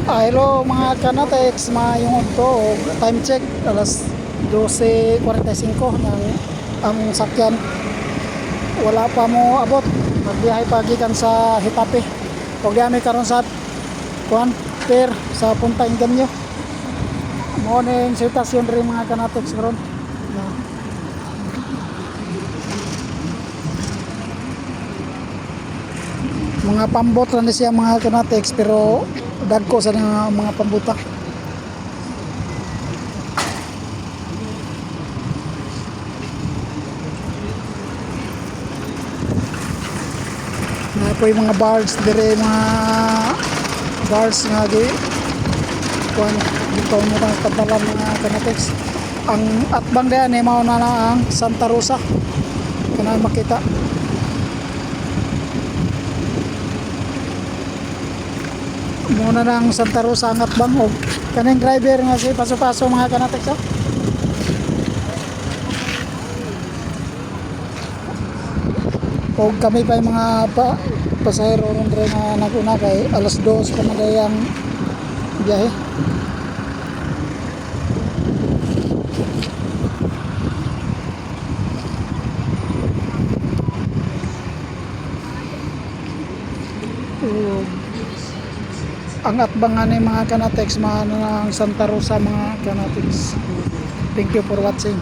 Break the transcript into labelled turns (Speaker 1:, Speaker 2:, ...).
Speaker 1: Hello mga kanatex, mayong to time check alas 12:45 ng ang sakyan wala pa mo abot, magbiyahe pa gikan sa Hitape ug diami karon sa kuan pier sa Punta Ingenio. Morning sitwasyon rin mga kanatex karon. Mga pambot lang siya mga kanatex pero dagko sa mga pambuta. Na po yung mga bars dire, mga bars nga di kuan dito mo tang padalan mga kanatex. Ang atbang diyan ay mao na lang ang Santa Rosa kana makita. Muna ng Santa Rosa ang atbang og kaning driver nga si paso-paso mga kanatex. O kami pa yung mga pasahero ron rin na naguna kay alas 2 pa na ang biyahe. Ang atbangan ni mga kanatex mga ng Santa Rosa mga kanatex. Thank you for watching.